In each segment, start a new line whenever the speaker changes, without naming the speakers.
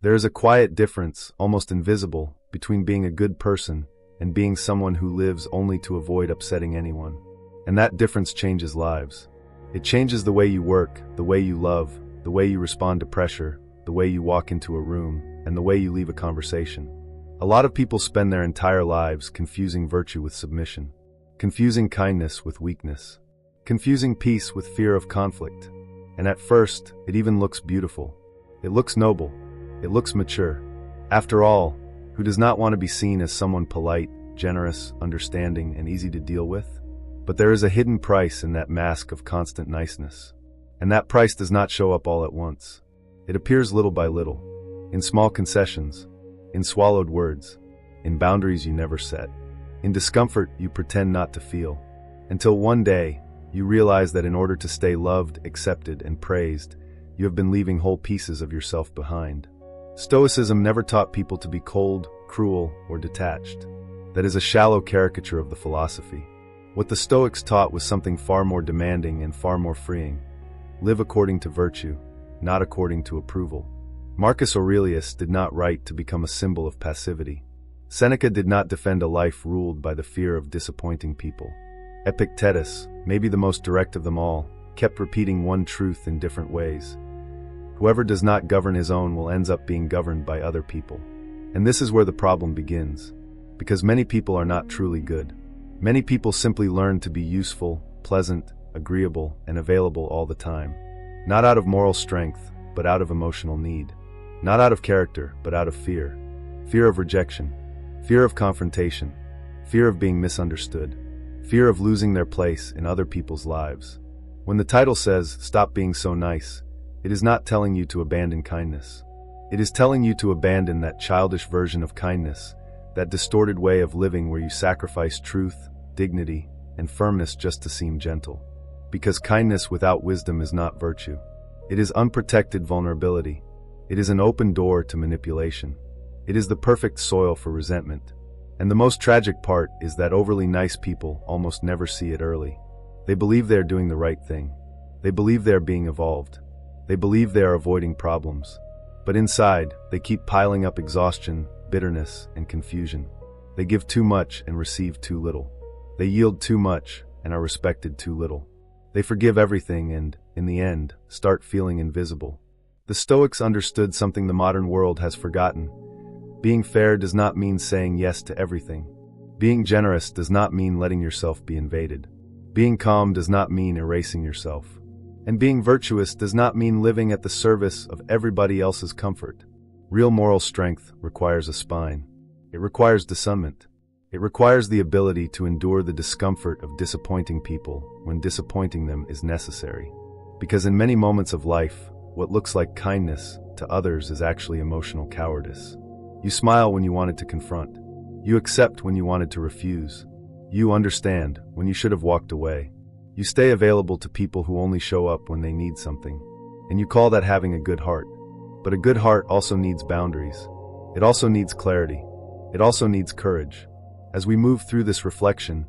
There is a quiet difference, almost invisible, between being a good person and being someone who lives only to avoid upsetting anyone. And that difference changes lives. It changes the way you work, the way you love, the way you respond to pressure, the way you walk into a room, and the way you leave a conversation. A lot of people spend their entire lives confusing virtue with submission, confusing kindness with weakness, confusing peace with fear of conflict. And at first, it even looks beautiful. It looks noble. It looks mature. After all, who does not want to be seen as someone polite, generous, understanding, and easy to deal with? But there is a hidden price in that mask of constant niceness. And that price does not show up all at once. It appears little by little, in small concessions, in swallowed words, in boundaries you never set, in discomfort you pretend not to feel, until one day, you realize that in order to stay loved, accepted, and praised, you have been leaving whole pieces of yourself behind. Stoicism never taught people to be cold, cruel, or detached. That is a shallow caricature of the philosophy. What the Stoics taught was something far more demanding and far more freeing. Live according to virtue, not according to approval. Marcus Aurelius did not write to become a symbol of passivity. Seneca did not defend a life ruled by the fear of disappointing people. Epictetus, maybe the most direct of them all, kept repeating one truth in different ways. Whoever does not govern his own will end up being governed by other people. And this is where the problem begins. Because many people are not truly good. Many people simply learn to be useful, pleasant, agreeable, and available all the time. Not out of moral strength, but out of emotional need. Not out of character, but out of fear. Fear of rejection. Fear of confrontation. Fear of being misunderstood. Fear of losing their place in other people's lives. When the title says, "Stop being so nice," it is not telling you to abandon kindness. It is telling you to abandon that childish version of kindness, that distorted way of living where you sacrifice truth, dignity, and firmness just to seem gentle. Because kindness without wisdom is not virtue. It is unprotected vulnerability. It is an open door to manipulation. It is the perfect soil for resentment. And the most tragic part is that overly nice people almost never see it early. They believe they are doing the right thing. They believe they are being evolved. They believe they are avoiding problems. But inside, they keep piling up exhaustion, bitterness, and confusion. They give too much and receive too little. They yield too much and are respected too little. They forgive everything and, in the end, start feeling invisible. The Stoics understood something the modern world has forgotten. Being fair does not mean saying yes to everything. Being generous does not mean letting yourself be invaded. Being calm does not mean erasing yourself. And being virtuous does not mean living at the service of everybody else's comfort. Real moral strength requires a spine. It requires discernment. It requires the ability to endure the discomfort of disappointing people when disappointing them is necessary. Because in many moments of life, what looks like kindness to others is actually emotional cowardice. You smile when you wanted to confront. You accept when you wanted to refuse. You understand when you should have walked away. You stay available to people who only show up when they need something. And you call that having a good heart. But a good heart also needs boundaries. It also needs clarity. It also needs courage. As we move through this reflection,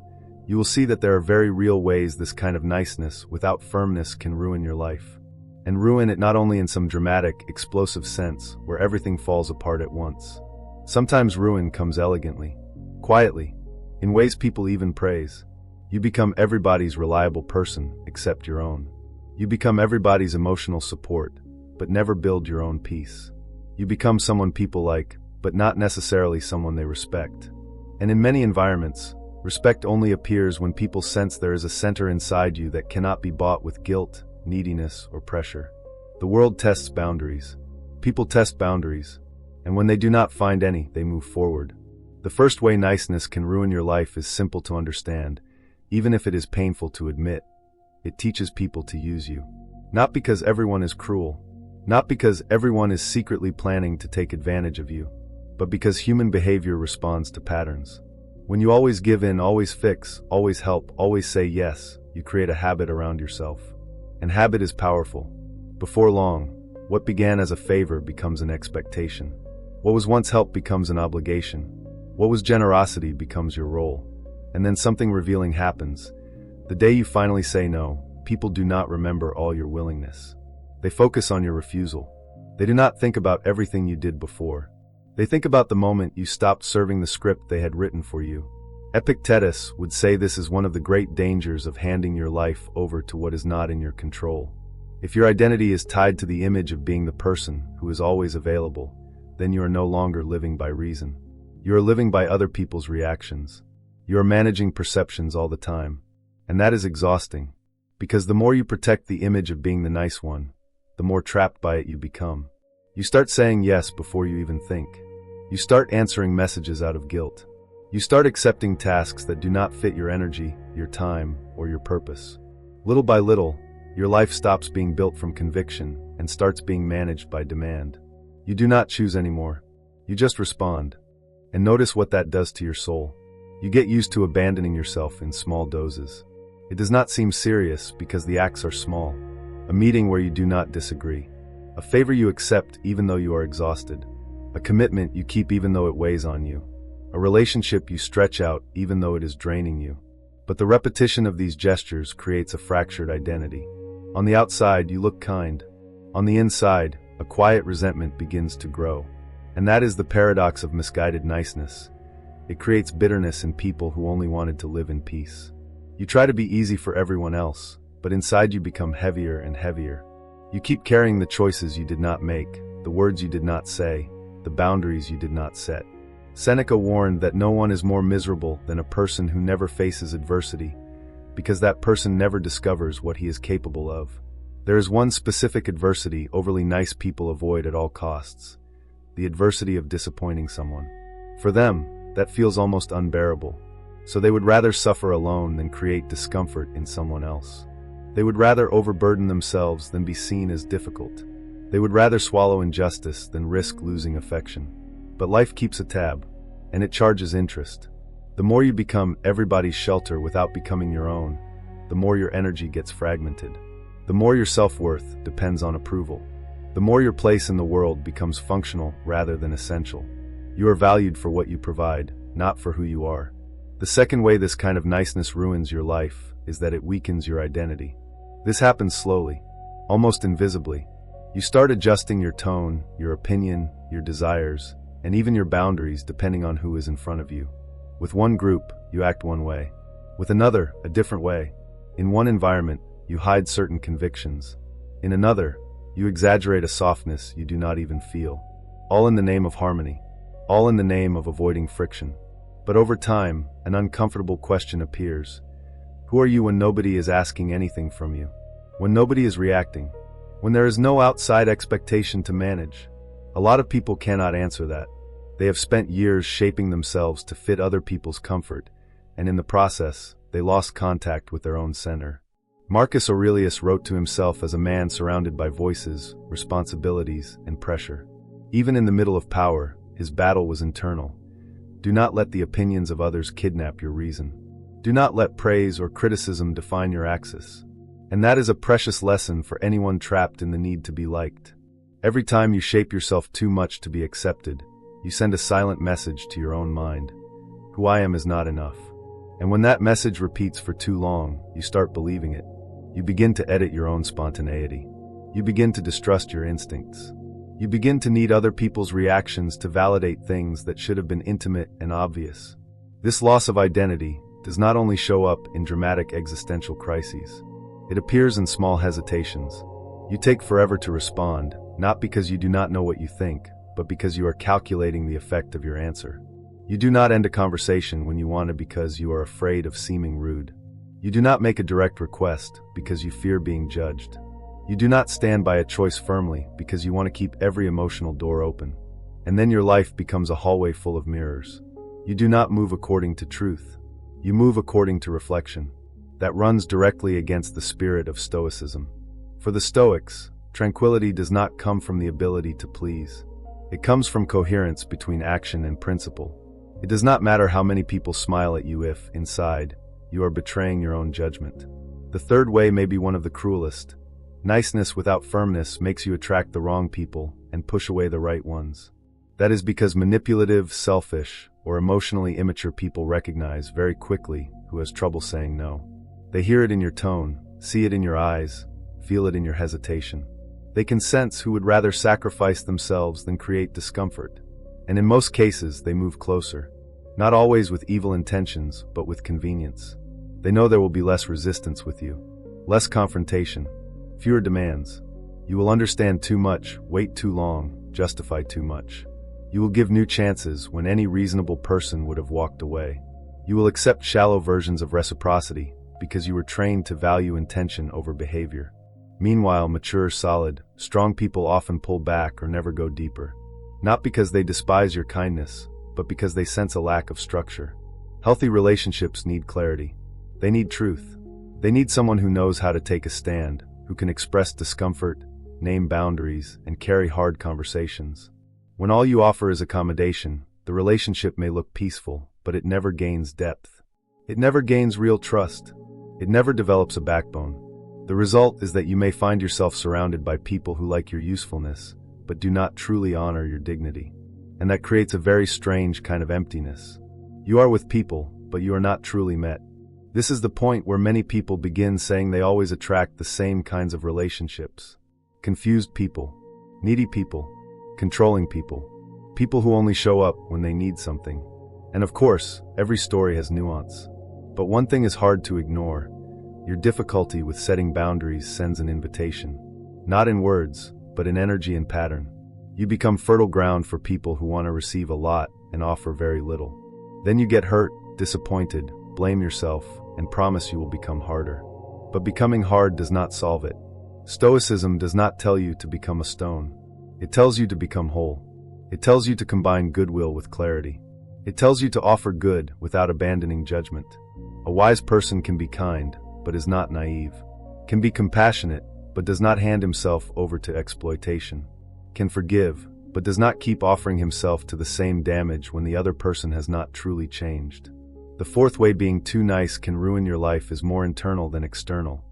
you will see that there are very real ways this kind of niceness without firmness can ruin your life. And ruin it not only in some dramatic, explosive sense where everything falls apart at once. Sometimes ruin comes elegantly, quietly, in ways people even praise. You become everybody's reliable person except your own. You become everybody's emotional support, but never build your own peace. You become someone people like, but not necessarily someone they respect. And in many environments, respect only appears when people sense there is a center inside you that cannot be bought with guilt, neediness, or pressure. The world tests boundaries. People test boundaries. And when they do not find any, they move forward. The first way niceness can ruin your life is simple to understand. Even if it is painful to admit, it teaches people to use you. Not because everyone is cruel, not because everyone is secretly planning to take advantage of you, but because human behavior responds to patterns. When you always give in, always fix, always help, always say yes, you create a habit around yourself. And habit is powerful. Before long, what began as a favor becomes an expectation. What was once help becomes an obligation. What was generosity becomes your role. And then something revealing happens. The day you finally say no, people do not remember all your willingness. They focus on your refusal. They do not think about everything you did before. They think about the moment you stopped serving the script they had written for you. Epictetus would say this is one of the great dangers of handing your life over to what is not in your control. If your identity is tied to the image of being the person who is always available, then you are no longer living by reason. You are living by other people's reactions. You are managing perceptions all the time. And that is exhausting, because the more you protect the image of being the nice one, the more trapped by it you become. You start saying yes before you even think. You start answering messages out of guilt. You start accepting tasks that do not fit your energy, your time, or your purpose. Little by little, your life stops being built from conviction and starts being managed by demand. You do not choose anymore. You just respond. And notice what that does to your soul. You get used to abandoning yourself in small doses. It does not seem serious because the acts are small. A meeting where you do not disagree. A favor you accept even though you are exhausted. A commitment you keep even though it weighs on you. A relationship you stretch out even though it is draining you. But the repetition of these gestures creates a fractured identity. On the outside, you look kind. On the inside, a quiet resentment begins to grow. And that is the paradox of misguided niceness. It creates bitterness in people who only wanted to live in peace. You try to be easy for everyone else, but inside you become heavier and heavier. You keep carrying the choices you did not make, the words you did not say, the boundaries you did not set. Seneca warned that no one is more miserable than a person who never faces adversity, because that person never discovers what he is capable of. There is one specific adversity overly nice people avoid at all costs: the adversity of disappointing someone. For them, that feels almost unbearable, so they would rather suffer alone than create discomfort in someone else. They would rather overburden themselves than be seen as difficult. They would rather swallow injustice than risk losing affection. But life keeps a tab, and it charges interest. The more you become everybody's shelter without becoming your own, the more your energy gets fragmented. The more your self-worth depends on approval. The more your place in the world becomes functional rather than essential. You are valued for what you provide, not for who you are. The second way this kind of niceness ruins your life is that it weakens your identity. This happens slowly, almost invisibly. You start adjusting your tone, your opinion, your desires, and even your boundaries depending on who is in front of you. With one group, you act one way. With another, a different way. In one environment, you hide certain convictions. In another, you exaggerate a softness you do not even feel. All in the name of harmony. All in the name of avoiding friction. But over time, an uncomfortable question appears. Who are you when nobody is asking anything from you? When nobody is reacting? When there is no outside expectation to manage? A lot of people cannot answer that. They have spent years shaping themselves to fit other people's comfort, and in the process, they lost contact with their own center. Marcus Aurelius wrote to himself as a man surrounded by voices, responsibilities, and pressure. Even in the middle of power, his battle was internal. Do not let the opinions of others kidnap your reason. Do not let praise or criticism define your axis. And that is a precious lesson for anyone trapped in the need to be liked. Every time you shape yourself too much to be accepted, you send a silent message to your own mind. Who I am is not enough. And when that message repeats for too long, you start believing it. You begin to edit your own spontaneity. You begin to distrust your instincts. You begin to need other people's reactions to validate things that should have been intimate and obvious. This loss of identity does not only show up in dramatic existential crises. It appears in small hesitations. You take forever to respond, not because you do not know what you think, but because you are calculating the effect of your answer. You do not end a conversation when you want to because you are afraid of seeming rude. You do not make a direct request because you fear being judged. You do not stand by a choice firmly because you want to keep every emotional door open. And then your life becomes a hallway full of mirrors. You do not move according to truth. You move according to reflection. That runs directly against the spirit of Stoicism. For the Stoics, tranquility does not come from the ability to please. It comes from coherence between action and principle. It does not matter how many people smile at you if, inside, you are betraying your own judgment. The third way may be one of the cruelest. Niceness without firmness makes you attract the wrong people and push away the right ones. That is because manipulative, selfish, or emotionally immature people recognize very quickly who has trouble saying no. They hear it in your tone, see it in your eyes, feel it in your hesitation. They can sense who would rather sacrifice themselves than create discomfort. And in most cases, they move closer. Not always with evil intentions, but with convenience. They know there will be less resistance with you, less confrontation, fewer demands. You will understand too much, wait too long, justify too much. You will give new chances when any reasonable person would have walked away. You will accept shallow versions of reciprocity because you were trained to value intention over behavior. Meanwhile, mature, solid, strong people often pull back or never go deeper. Not because they despise your kindness, but because they sense a lack of structure. Healthy relationships need clarity. They need truth. They need someone who knows how to take a stand, who can express discomfort, name boundaries, and carry hard conversations. When all you offer is accommodation, the relationship may look peaceful, but it never gains depth. It never gains real trust. It never develops a backbone. The result is that you may find yourself surrounded by people who like your usefulness, but do not truly honor your dignity. And that creates a very strange kind of emptiness. You are with people, but you are not truly met. This is the point where many people begin saying they always attract the same kinds of relationships. Confused people, needy people, controlling people, people who only show up when they need something. And of course, every story has nuance. But one thing is hard to ignore. Your difficulty with setting boundaries sends an invitation. Not in words, but in energy and pattern. You become fertile ground for people who want to receive a lot and offer very little. Then you get hurt, disappointed, blame yourself, and promise you will become harder. But becoming hard does not solve it. Stoicism does not tell you to become a stone. It tells you to become whole. It tells you to combine goodwill with clarity. It tells you to offer good without abandoning judgment. A wise person can be kind, but is not naive. Can be compassionate, but does not hand himself over to exploitation. Can forgive, but does not keep offering himself to the same damage when the other person has not truly changed. The fourth way being too nice can ruin your life is more internal than external.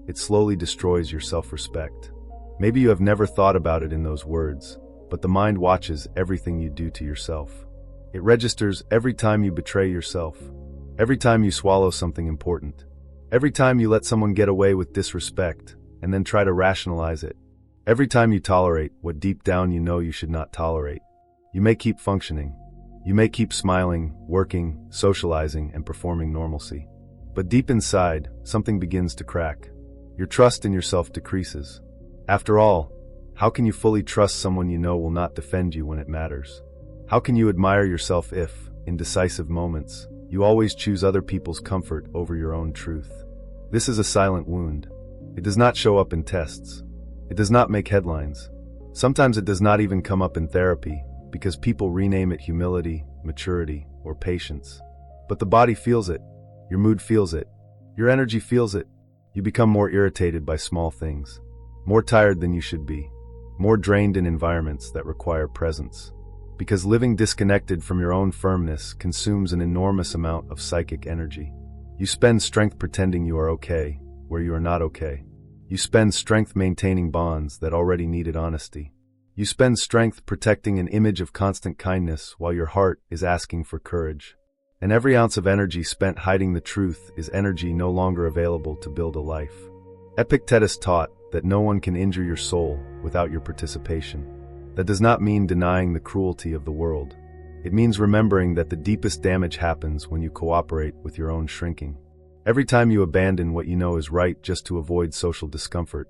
It slowly destroys your self-respect. Maybe you have never thought about it in those words, but the mind watches everything you do to yourself. It registers every time you betray yourself, every time you swallow something important, every time you let someone get away with disrespect and then try to rationalize it, every time you tolerate what deep down you know you should not tolerate. You may keep functioning. You may keep smiling, working, socializing, and performing normalcy. But deep inside, something begins to crack. Your trust in yourself decreases. After all, how can you fully trust someone you know will not defend you when it matters? How can you admire yourself if, in decisive moments, you always choose other people's comfort over your own truth? This is a silent wound. It does not show up in tests. It does not make headlines. Sometimes it does not even come up in therapy, because people rename it humility, maturity, or patience. But the body feels it. Your mood feels it. Your energy feels it. You become more irritated by small things, more tired than you should be, more drained in environments that require presence. Because living disconnected from your own firmness consumes an enormous amount of psychic energy. You spend strength pretending you are okay, where you are not okay. You spend strength maintaining bonds that already needed honesty. You spend strength protecting an image of constant kindness while your heart is asking for courage. And every ounce of energy spent hiding the truth is energy no longer available to build a life. Epictetus taught that no one can injure your soul without your participation. That does not mean denying the cruelty of the world. It means remembering that the deepest damage happens when you cooperate with your own shrinking. Every time you abandon what you know is right just to avoid social discomfort,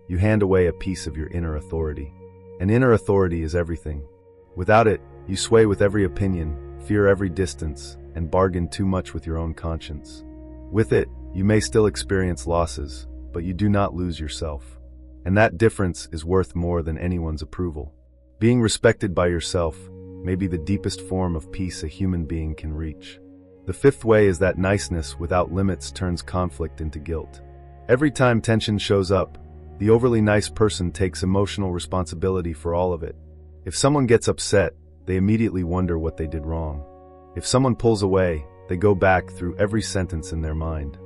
you hand away a piece of your inner authority. And inner authority is everything. Without it, you sway with every opinion, fear every distance, and bargain too much with your own conscience. With it, you may still experience losses, but you do not lose yourself. And that difference is worth more than anyone's approval. Being respected by yourself may be the deepest form of peace a human being can reach. The fifth way is that niceness without limits turns conflict into guilt. Every time tension shows up, the overly nice person takes emotional responsibility for all of it. If someone gets upset, they immediately wonder what they did wrong. If someone pulls away, they go back through every sentence in their mind.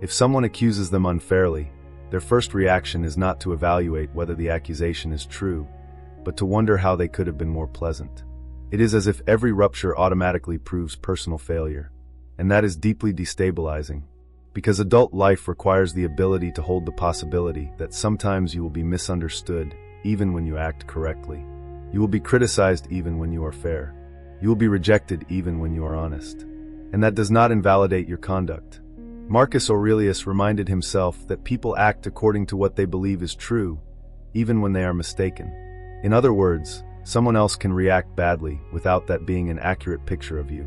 If someone accuses them unfairly, their first reaction is not to evaluate whether the accusation is true, but to wonder how they could have been more pleasant. It is as if every rupture automatically proves personal failure. And that is deeply destabilizing, because adult life requires the ability to hold the possibility that sometimes you will be misunderstood, even when you act correctly. You will be criticized even when you are fair. You will be rejected even when you are honest. And that does not invalidate your conduct. Marcus Aurelius reminded himself that people act according to what they believe is true, even when they are mistaken. In other words, someone else can react badly without that being an accurate picture of you.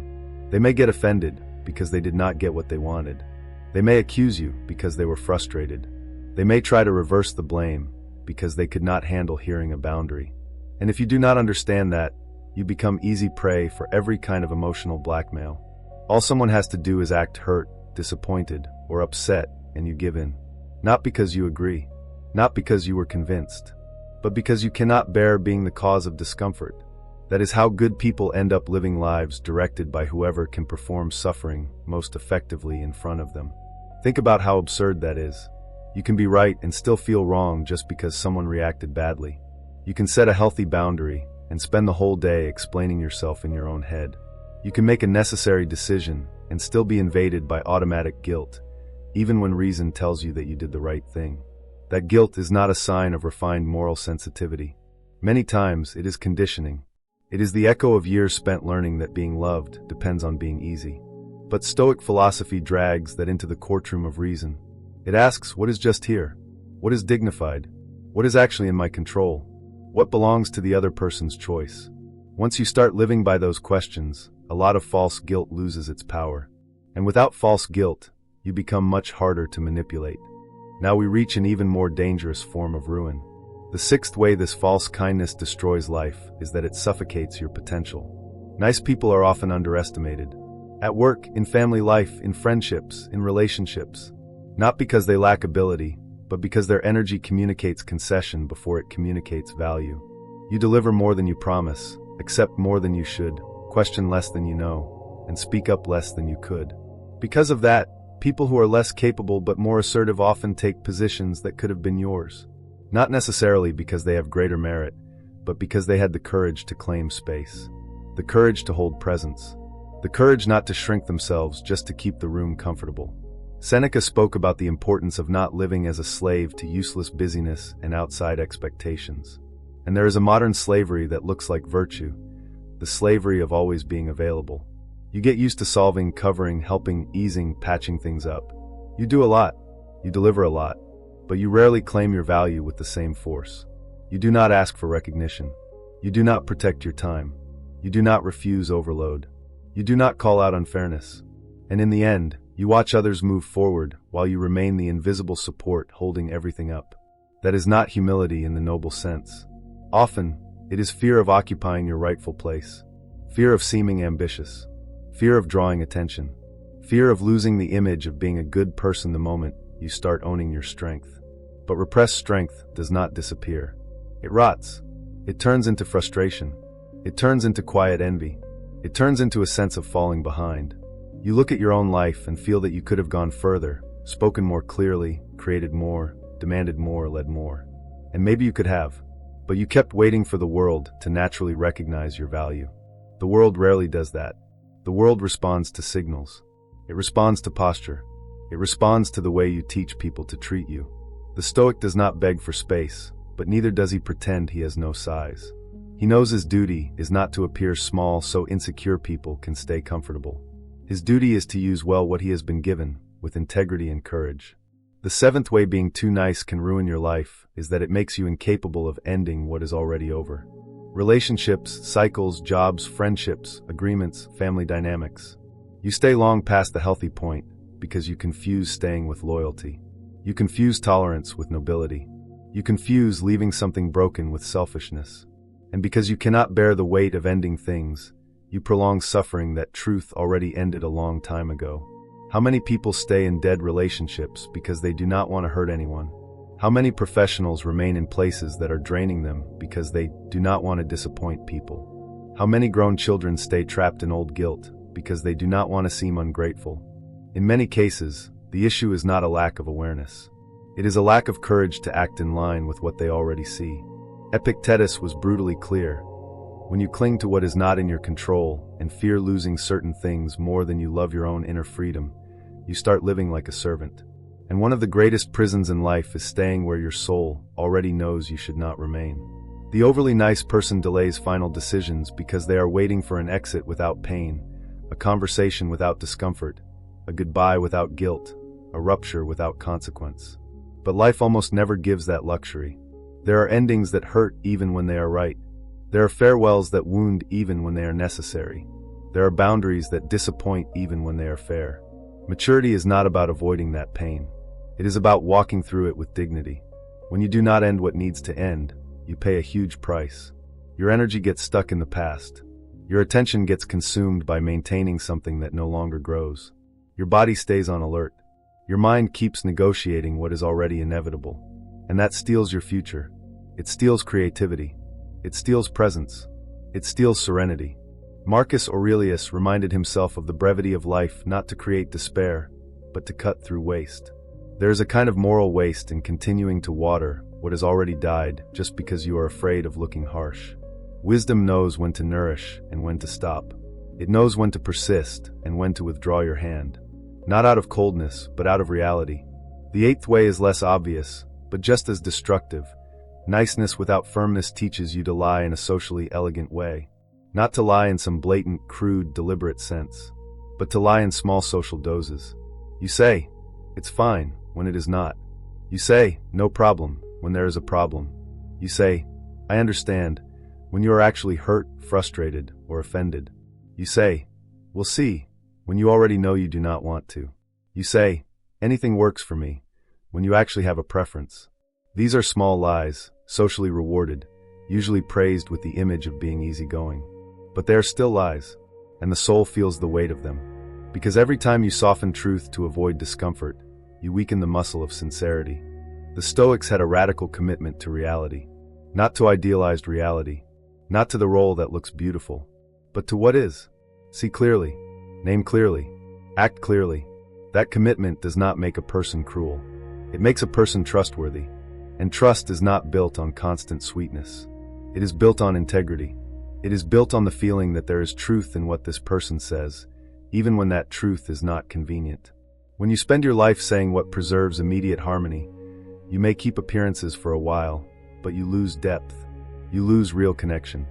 They may get offended because they did not get what they wanted. They may accuse you because they were frustrated. They may try to reverse the blame because they could not handle hearing a boundary. And if you do not understand that, you become easy prey for every kind of emotional blackmail. All someone has to do is act hurt, disappointed, or upset, and you give in. Not because you agree, not because you were convinced, but because you cannot bear being the cause of discomfort. That is how good people end up living lives directed by whoever can perform suffering most effectively in front of them. Think about how absurd that is. You can be right and still feel wrong just because someone reacted badly. You can set a healthy boundary and spend the whole day explaining yourself in your own head. You can make a necessary decision and still be invaded by automatic guilt, even when reason tells you that you did the right thing. That guilt is not a sign of refined moral sensitivity. Many times it is conditioning. It is the echo of years spent learning that being loved depends on being easy. But Stoic philosophy drags that into the courtroom of reason. It asks, what is just here? What is dignified? What is actually in my control? What belongs to the other person's choice? Once you start living by those questions, a lot of false guilt loses its power. And without false guilt, you become much harder to manipulate. Now we reach an even more dangerous form of ruin. The sixth way this false kindness destroys life is that it suffocates your potential. Nice people are often underestimated. At work, in family life, in friendships, in relationships. Not because they lack ability, but because their energy communicates concession before it communicates value. You deliver more than you promise, accept more than you should, question less than you know, and speak up less than you could. Because of that, people who are less capable but more assertive often take positions that could have been yours. Not necessarily because they have greater merit, but because they had the courage to claim space. The courage to hold presence. The courage not to shrink themselves just to keep the room comfortable. Seneca spoke about the importance of not living as a slave to useless busyness and outside expectations. And there is a modern slavery that looks like virtue, the slavery of always being available. You get used to solving, covering, helping, easing, patching things up. You do a lot. You deliver a lot. But you rarely claim your value with the same force. You do not ask for recognition. You do not protect your time. You do not refuse overload. You do not call out unfairness. And in the end, you watch others move forward while you remain the invisible support holding everything up. That is not humility in the noble sense. Often, it is fear of occupying your rightful place. Fear of seeming ambitious. Fear of drawing attention. Fear of losing the image of being a good person the moment you start owning your strength. But repressed strength does not disappear. It rots. It turns into frustration. It turns into quiet envy. It turns into a sense of falling behind. You look at your own life and feel that you could have gone further, spoken more clearly, created more, demanded more, led more. And maybe you could have. But you kept waiting for the world to naturally recognize your value. The world rarely does that. The world responds to signals. It responds to posture. It responds to the way you teach people to treat you. The Stoic does not beg for space, but neither does he pretend he has no size. He knows his duty is not to appear small so insecure people can stay comfortable. His duty is to use well what he has been given, with integrity and courage. The seventh way being too nice can ruin your life is that it makes you incapable of ending what is already over. Relationships, cycles, jobs, friendships, agreements, family dynamics. You stay long past the healthy point because you confuse staying with loyalty. You confuse tolerance with nobility. You confuse leaving something broken with selfishness. And because you cannot bear the weight of ending things, you prolong suffering that truth already ended a long time ago. How many people stay in dead relationships because they do not want to hurt anyone? How many professionals remain in places that are draining them because they do not want to disappoint people? How many grown children stay trapped in old guilt because they do not want to seem ungrateful? In many cases, the issue is not a lack of awareness. It is a lack of courage to act in line with what they already see. Epictetus was brutally clear. When you cling to what is not in your control and fear losing certain things more than you love your own inner freedom, you start living like a servant. And one of the greatest prisons in life is staying where your soul already knows you should not remain. The overly nice person delays final decisions because they are waiting for an exit without pain, a conversation without discomfort, a goodbye without guilt, a rupture without consequence. But life almost never gives that luxury. There are endings that hurt even when they are right. There are farewells that wound even when they are necessary. There are boundaries that disappoint even when they are fair. Maturity is not about avoiding that pain. It is about walking through it with dignity. When you do not end what needs to end, you pay a huge price. Your energy gets stuck in the past. Your attention gets consumed by maintaining something that no longer grows. Your body stays on alert. Your mind keeps negotiating what is already inevitable. And that steals your future. It steals creativity. It steals presence. It steals serenity. Marcus Aurelius reminded himself of the brevity of life not to create despair, but to cut through waste. There is a kind of moral waste in continuing to water what has already died just because you are afraid of looking harsh. Wisdom knows when to nourish and when to stop. It knows when to persist and when to withdraw your hand. Not out of coldness, but out of reality. The eighth way is less obvious, but just as destructive. Niceness without firmness teaches you to lie in a socially elegant way. Not to lie in some blatant, crude, deliberate sense, but to lie in small social doses. You say, "It's fine," when it is not. You say, "No problem," when there is a problem. You say, "I understand," when you are actually hurt, frustrated, or offended. You say, "We'll see," when you already know you do not want to. You say, "Anything works for me," when you actually have a preference. These are small lies, socially rewarded, usually praised with the image of being easygoing. But they are still lies, and the soul feels the weight of them. Because every time you soften truth to avoid discomfort, you weaken the muscle of sincerity. The Stoics had a radical commitment to reality. Not to idealized reality. Not to the role that looks beautiful. But to what is. See clearly. Name clearly. Act clearly. That commitment does not make a person cruel. It makes a person trustworthy. And trust is not built on constant sweetness. It is built on integrity. It is built on the feeling that there is truth in what this person says, even when that truth is not convenient. When you spend your life saying what preserves immediate harmony, you may keep appearances for a while, but you lose depth. You lose real connection.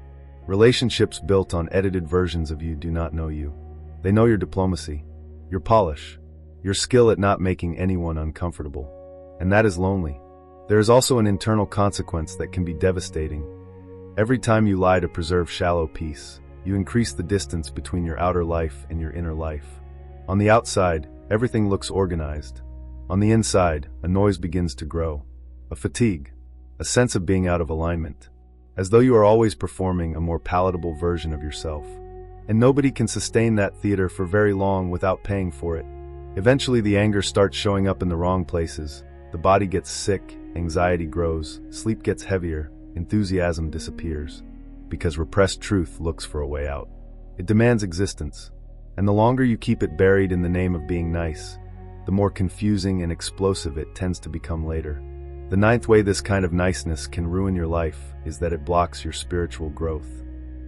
Relationships built on edited versions of you do not know you. They know your diplomacy, your polish, your skill at not making anyone uncomfortable. And that is lonely. There is also an internal consequence that can be devastating. Every time you lie to preserve shallow peace, you increase the distance between your outer life and your inner life. On the outside, everything looks organized. On the inside, a noise begins to grow. A fatigue, a sense of being out of alignment. As though you are always performing a more palatable version of yourself. And nobody can sustain that theater for very long without paying for it. Eventually the anger starts showing up in the wrong places. The body gets sick, anxiety grows, sleep gets heavier, enthusiasm disappears. Because repressed truth looks for a way out. It demands existence. And the longer you keep it buried in the name of being nice, the more confusing and explosive it tends to become later. The ninth way this kind of niceness can ruin your life is that it blocks your spiritual growth.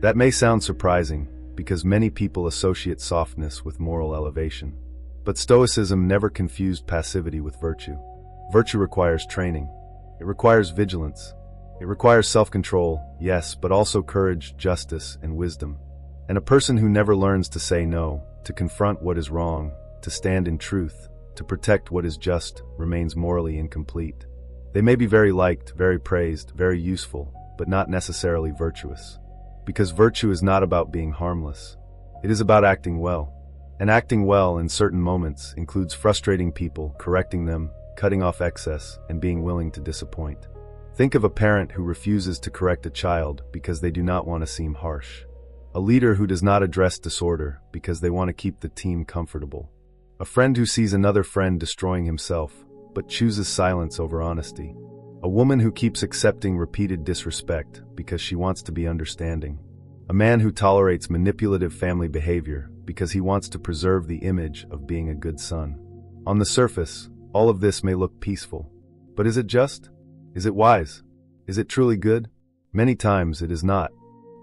That may sound surprising, because many people associate softness with moral elevation. But Stoicism never confused passivity with virtue. Virtue requires training. It requires vigilance. It requires self-control, yes, but also courage, justice, and wisdom. And a person who never learns to say no, to confront what is wrong, to stand in truth, to protect what is just, remains morally incomplete. They may be very liked, very praised, very useful, but not necessarily virtuous. Because virtue is not about being harmless. It is about acting well. And acting well in certain moments includes frustrating people, correcting them, cutting off excess, and being willing to disappoint. Think of a parent who refuses to correct a child because they do not want to seem harsh. A leader who does not address disorder because they want to keep the team comfortable. A friend who sees another friend destroying himself, but chooses silence over honesty. A woman who keeps accepting repeated disrespect because she wants to be understanding. A man who tolerates manipulative family behavior because he wants to preserve the image of being a good son. On the surface, all of this may look peaceful. But is it just? Is it wise? Is it truly good? Many times it is not.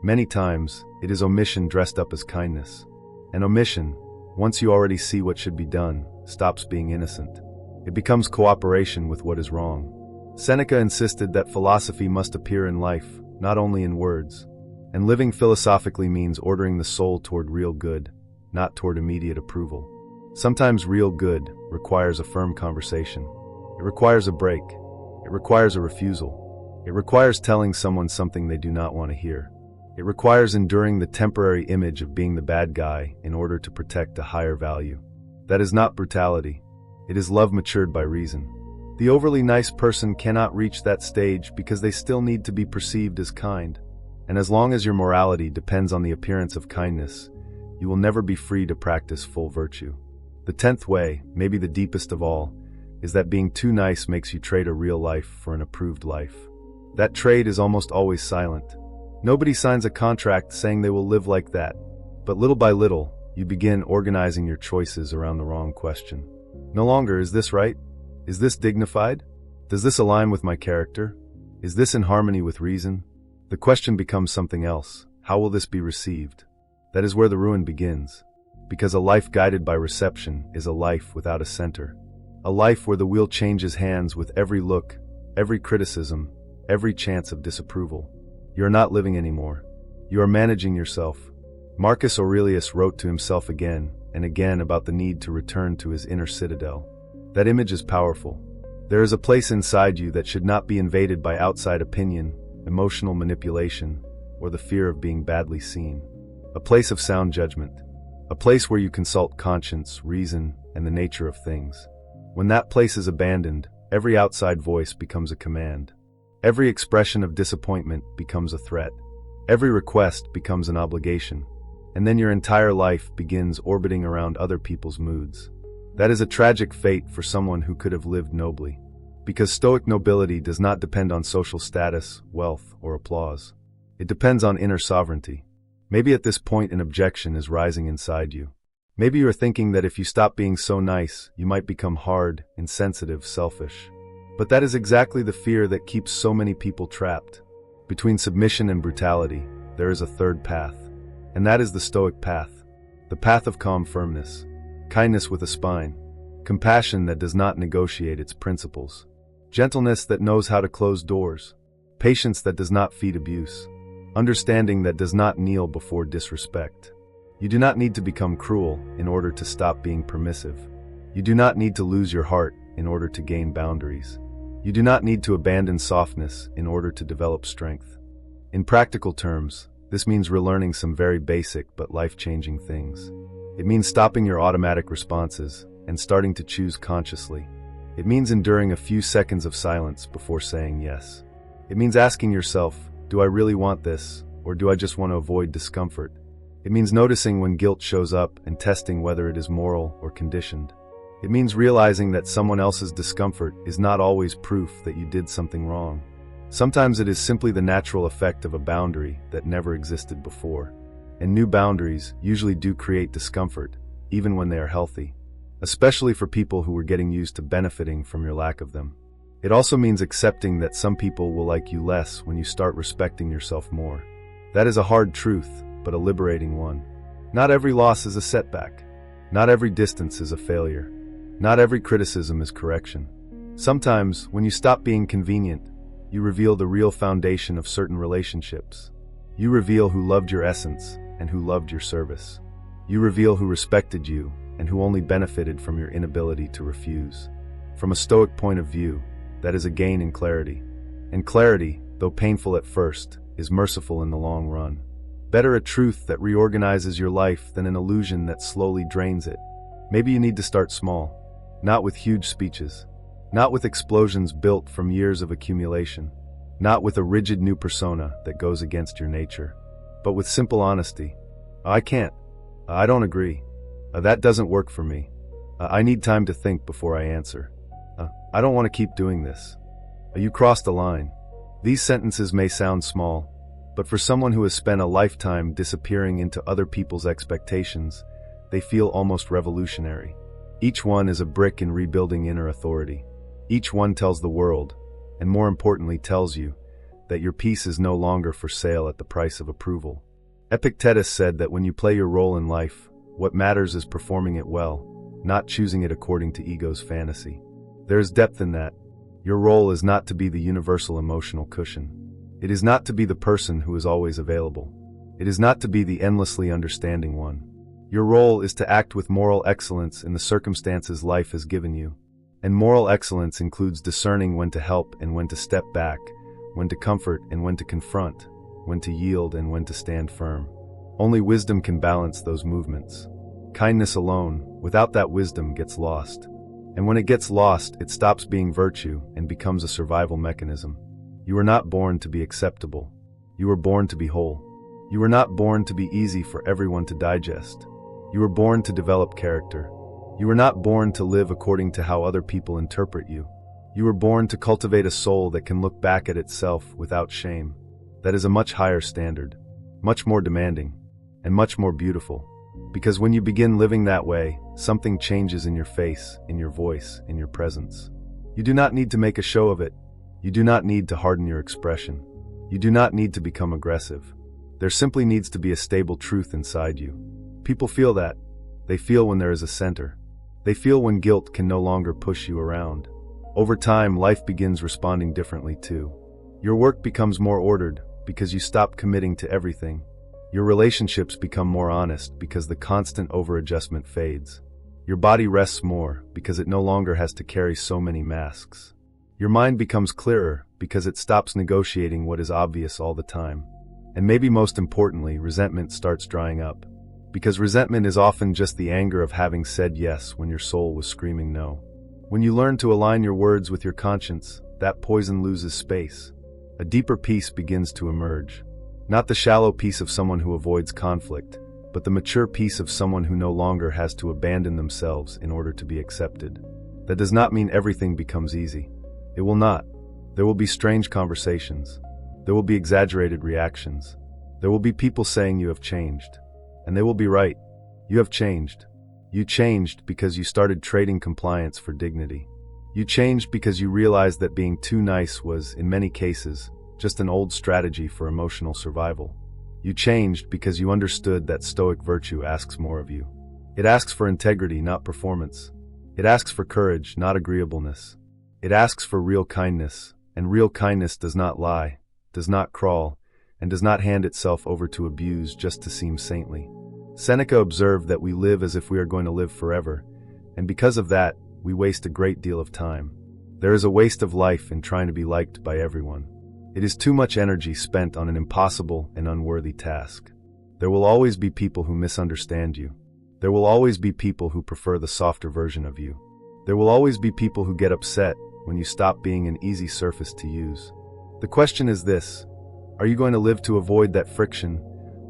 Many times it is omission dressed up as kindness. And omission, once you already see what should be done, stops being innocent. It becomes cooperation with what is wrong. Seneca insisted that philosophy must appear in life, not only in words. And living philosophically means ordering the soul toward real good, not toward immediate approval. Sometimes real good requires a firm conversation. It requires a break. It requires a refusal. It requires telling someone something they do not want to hear. It requires enduring the temporary image of being the bad guy in order to protect a higher value. That is not brutality. It is love matured by reason. The overly nice person cannot reach that stage because they still need to be perceived as kind. And as long as your morality depends on the appearance of kindness, you will never be free to practice full virtue. The 10th way, maybe the deepest of all, is that being too nice makes you trade a real life for an approved life. That trade is almost always silent. Nobody signs a contract saying they will live like that. But little by little, you begin organizing your choices around the wrong question. No longer, is this right? Is this dignified? Does this align with my character? Is this in harmony with reason? The question becomes something else. How will this be received? That is where the ruin begins. Because a life guided by reception is a life without a center. A life where the wheel changes hands with every look, every criticism, every chance of disapproval. You are not living anymore. You are managing yourself. Marcus Aurelius wrote to himself again and again about the need to return to his inner citadel. That image is powerful. There is a place inside you that should not be invaded by outside opinion, emotional manipulation, or the fear of being badly seen. A place of sound judgment. A place where you consult conscience, reason, and the nature of things. When that place is abandoned, every outside voice becomes a command. Every expression of disappointment becomes a threat. Every request becomes an obligation. And then your entire life begins orbiting around other people's moods. That is a tragic fate for someone who could have lived nobly. Because Stoic nobility does not depend on social status, wealth, or applause. It depends on inner sovereignty. Maybe at this point an objection is rising inside you. Maybe you're thinking that if you stop being so nice, you might become hard, insensitive, selfish. But that is exactly the fear that keeps so many people trapped. Between submission and brutality, there is a third path. And that is the Stoic path. The path of calm firmness. Kindness with a spine. Compassion that does not negotiate its principles. Gentleness that knows how to close doors. Patience that does not feed abuse. Understanding that does not kneel before disrespect. You do not need to become cruel in order to stop being permissive. You do not need to lose your heart in order to gain boundaries. You do not need to abandon softness in order to develop strength. In practical terms, this means relearning some very basic but life-changing things. It means stopping your automatic responses and starting to choose consciously. It means enduring a few seconds of silence before saying yes. It means asking yourself, do I really want this, or do I just want to avoid discomfort? It means noticing when guilt shows up and testing whether it is moral or conditioned. It means realizing that someone else's discomfort is not always proof that you did something wrong. Sometimes it is simply the natural effect of a boundary that never existed before. And new boundaries usually do create discomfort, even when they are healthy. Especially for people who were getting used to benefiting from your lack of them. It also means accepting that some people will like you less when you start respecting yourself more. That is a hard truth, but a liberating one. Not every loss is a setback. Not every distance is a failure. Not every criticism is correction. Sometimes, when you stop being convenient, you reveal the real foundation of certain relationships. You reveal who loved your essence and who loved your service. You reveal who respected you and who only benefited from your inability to refuse. From a Stoic point of view, that is a gain in clarity. And clarity, though painful at first, is merciful in the long run. Better a truth that reorganizes your life than an illusion that slowly drains it. Maybe you need to start small. Not with huge speeches. Not with explosions built from years of accumulation. Not with a rigid new persona that goes against your nature. But with simple honesty. I can't. I don't agree. That doesn't work for me. I need time to think before I answer. I don't want to keep doing this. You crossed a line. These sentences may sound small, but for someone who has spent a lifetime disappearing into other people's expectations, they feel almost revolutionary. Each one is a brick in rebuilding inner authority. Each one tells the world, and more importantly tells you, that your peace is no longer for sale at the price of approval. Epictetus said that when you play your role in life, what matters is performing it well, not choosing it according to ego's fantasy. There is depth in that. Your role is not to be the universal emotional cushion. It is not to be the person who is always available. It is not to be the endlessly understanding one. Your role is to act with moral excellence in the circumstances life has given you. And moral excellence includes discerning when to help and when to step back, when to comfort and when to confront, when to yield and when to stand firm. Only wisdom can balance those movements. Kindness alone, without that wisdom, gets lost. And when it gets lost, it stops being virtue and becomes a survival mechanism. You were not born to be acceptable. You were born to be whole. You were not born to be easy for everyone to digest. You were born to develop character. You were not born to live according to how other people interpret you. You were born to cultivate a soul that can look back at itself without shame. That is a much higher standard, much more demanding, and much more beautiful. Because when you begin living that way, something changes in your face, in your voice, in your presence. You do not need to make a show of it. You do not need to harden your expression. You do not need to become aggressive. There simply needs to be a stable truth inside you. People feel that. They feel when there is a center. They feel when guilt can no longer push you around. Over time, life begins responding differently too. Your work becomes more ordered because you stop committing to everything. Your relationships become more honest because the constant over-adjustment fades. Your body rests more because it no longer has to carry so many masks. Your mind becomes clearer because it stops negotiating what is obvious all the time. And maybe most importantly, resentment starts drying up. Because resentment is often just the anger of having said yes when your soul was screaming no. When you learn to align your words with your conscience, that poison loses space. A deeper peace begins to emerge. Not the shallow peace of someone who avoids conflict, but the mature peace of someone who no longer has to abandon themselves in order to be accepted. That does not mean everything becomes easy. It will not. There will be strange conversations. There will be exaggerated reactions. There will be people saying you have changed. And they will be right. You have changed. You changed because you started trading compliance for dignity. You changed because you realized that being too nice was, in many cases, just an old strategy for emotional survival. You changed because you understood that Stoic virtue asks more of you. It asks for integrity, not performance. It asks for courage, not agreeableness. It asks for real kindness, and real kindness does not lie, does not crawl, and does not hand itself over to abuse just to seem saintly. Seneca observed that we live as if we are going to live forever, and because of that, we waste a great deal of time. There is a waste of life in trying to be liked by everyone. It is too much energy spent on an impossible and unworthy task. There will always be people who misunderstand you. There will always be people who prefer the softer version of you. There will always be people who get upset when you stop being an easy surface to use. The question is this: are you going to live to avoid that friction,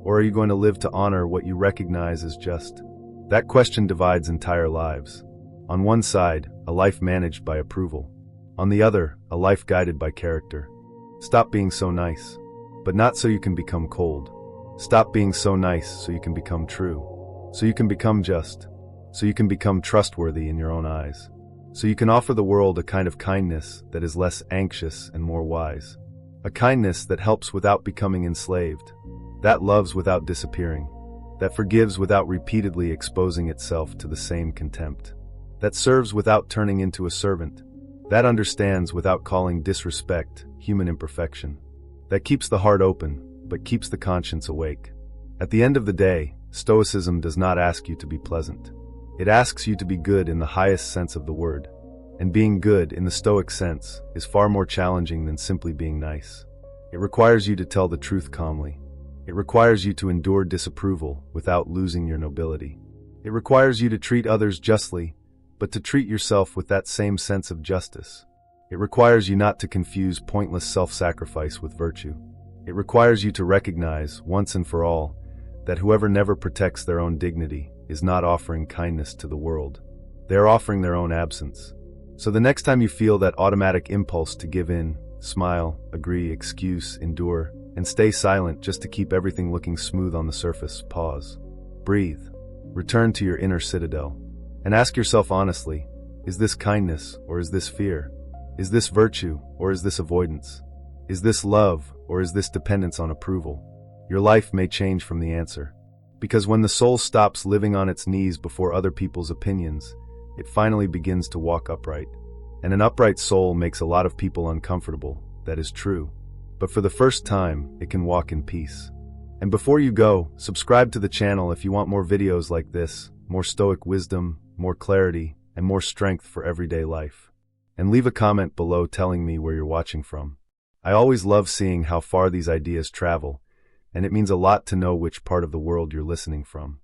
or are you going to live to honor what you recognize as just? That question divides entire lives. On one side, a life managed by approval. On the other, a life guided by character. Stop being so nice, but not so you can become cold. Stop being so nice so you can become true, so you can become just, so you can become trustworthy in your own eyes, so you can offer the world a kind of kindness that is less anxious and more wise. A kindness that helps without becoming enslaved, that loves without disappearing, that forgives without repeatedly exposing itself to the same contempt, that serves without turning into a servant, that understands without calling disrespect human imperfection, that keeps the heart open but keeps the conscience awake. At the end of the day, Stoicism does not ask you to be pleasant. It asks you to be good in the highest sense of the word. And being good in the Stoic sense is far more challenging than simply being nice. It requires you to tell the truth calmly. It requires you to endure disapproval without losing your nobility. It requires you to treat others justly, but to treat yourself with that same sense of justice. It requires you not to confuse pointless self-sacrifice with virtue. It requires you to recognize, once and for all, that whoever never protects their own dignity is not offering kindness to the world. They are offering their own absence. So the next time you feel that automatic impulse to give in, smile, agree, excuse, endure, and stay silent just to keep everything looking smooth on the surface, pause. Breathe. Return to your inner citadel. And ask yourself honestly, is this kindness or is this fear? Is this virtue or is this avoidance? Is this love or is this dependence on approval? Your life may change from the answer. Because when the soul stops living on its knees before other people's opinions, it finally begins to walk upright. And an upright soul makes a lot of people uncomfortable. That is true. But for the first time, it can walk in peace. And before you go, subscribe to the channel if you want more videos like this, more Stoic wisdom, more clarity, and more strength for everyday life. And leave a comment below telling me where you're watching from. I always love seeing how far these ideas travel, and it means a lot to know which part of the world you're listening from.